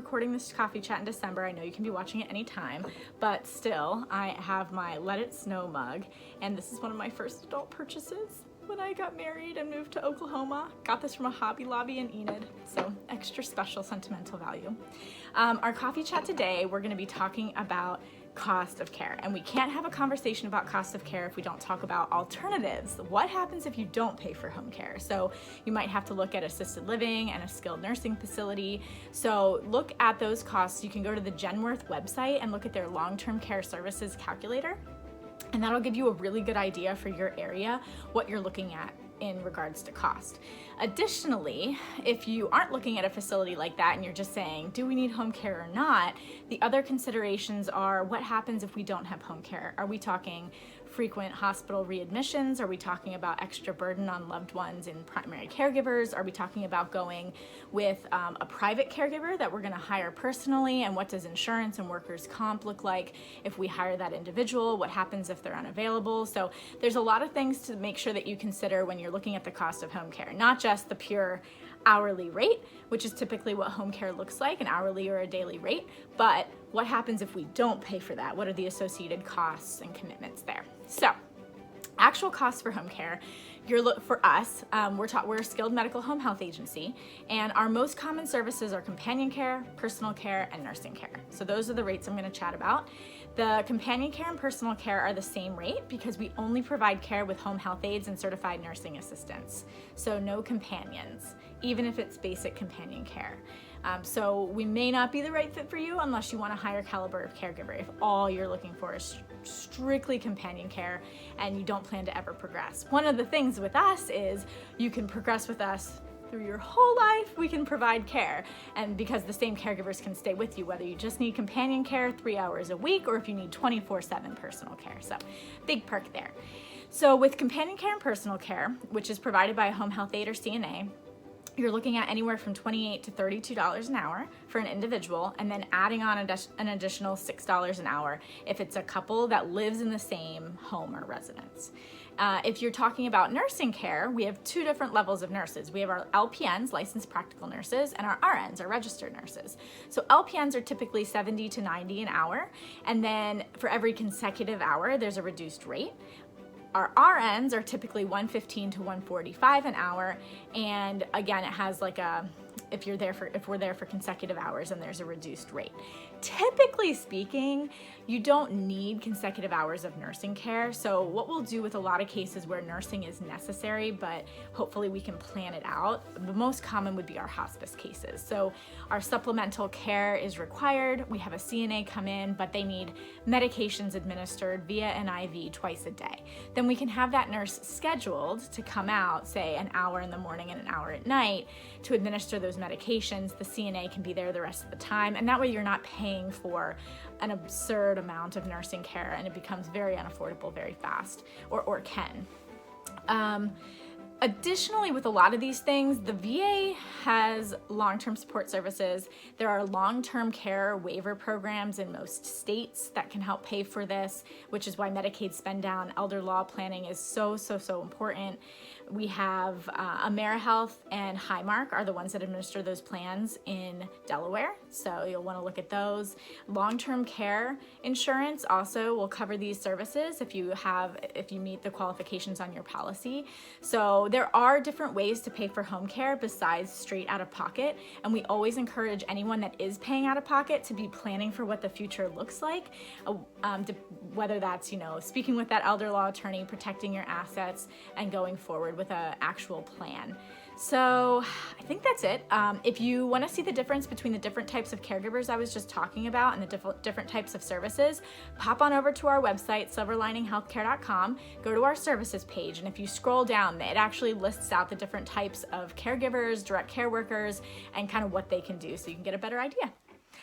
recording this coffee chat in December. I know you can be watching it anytime, but still, I have my Let It Snow mug, and this is one of my first adult purchases when I got married and moved to Oklahoma. Got this from a Hobby Lobby in Enid, so extra special sentimental value. Our coffee chat today, we're gonna be talking about cost of care, and we can't have a conversation about cost of care if we don't talk about alternatives. What happens if you don't pay for home care? So you might have to look at assisted living and a skilled nursing facility. So look at those costs. You can go to the Genworth website and look at their long-term care services calculator, and that'll give you a really good idea for your area what you're looking at in regards to cost. Additionally, if you aren't looking at a facility like that and you're just saying, do we need home care or not, the other considerations are what happens if we don't have home care? Are we talking frequent hospital readmissions? Are we talking about extra burden on loved ones and primary caregivers? Are we talking about going with a private caregiver that we're gonna hire personally? And what does insurance and workers' comp look like if we hire that individual? What happens if they're unavailable? So there's a lot of things to make sure that you consider when you're looking at the cost of home care, not just the pure hourly rate, which is typically what home care looks like, an hourly or a daily rate, but what happens if we don't pay for that? What are the associated costs and commitments there? So, actual costs for home care, for us, we're a skilled medical home health agency, and our most common services are companion care, personal care, and nursing care. So those are the rates I'm going to chat about. The companion care and personal care are the same rate because we only provide care with home health aides and certified nursing assistants. So no companions, even if it's basic companion care. So we may not be the right fit for you unless you want a higher caliber of caregiver. If all you're looking for is strictly companion care and you don't plan to ever progress. One of the things with us is you can progress with us through your whole life. We can provide care, and because the same caregivers can stay with you, whether you just need companion care 3 hours a week or if you need 24/7 personal care. So big perk there. So with companion care and personal care, which is provided by a home health aide or CNA, you're looking at anywhere from $28 to $32 an hour for an individual, and then adding on an additional $6 an hour if it's a couple that lives in the same home or residence. If you're talking about nursing care, we have two different levels of nurses. We have our LPNs, licensed practical nurses, and our RNs, our registered nurses. So LPNs are typically 70 to 90 an hour, and then for every consecutive hour, there's a reduced rate. Our RNs are typically $115 to $145 an hour, and again, it has like if we're there for consecutive hours, and there's a reduced rate. Typically speaking, you don't need consecutive hours of nursing care. So what we'll do with a lot of cases where nursing is necessary, but hopefully we can plan it out, the most common would be our hospice cases. So our supplemental care is required. We have a CNA come in, but they need medications administered via an IV twice a day. Then we can have that nurse scheduled to come out, say an hour in the morning and an hour at night, to administer those medications. The CNA can be there the rest of the time, and that way you're not paying for an absurd amount of nursing care, and it becomes very unaffordable very fast, or can. Additionally, with a lot of these things, the VA has long-term support services. There are long-term care waiver programs in most states that can help pay for this, which is why Medicaid spend down, elder law planning is so important. We have AmeriHealth and Highmark are the ones that administer those plans in Delaware, so you'll want to look at those. Long-term care insurance also will cover these services if you meet the qualifications on your policy. So there are different ways to pay for home care besides straight out of pocket, and we always encourage anyone that is paying out of pocket to be planning for what the future looks like, whether that's speaking with that elder law attorney, protecting your assets, and going forward with an actual plan. So I think that's it. If you want to see the difference between the different types of caregivers I was just talking about and the different types of services, pop on over to our website, silverlininghealthcare.com, go to our services page, and if you scroll down, it actually lists out the different types of caregivers, direct care workers, and kind of what they can do so you can get a better idea.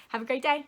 Have a great day.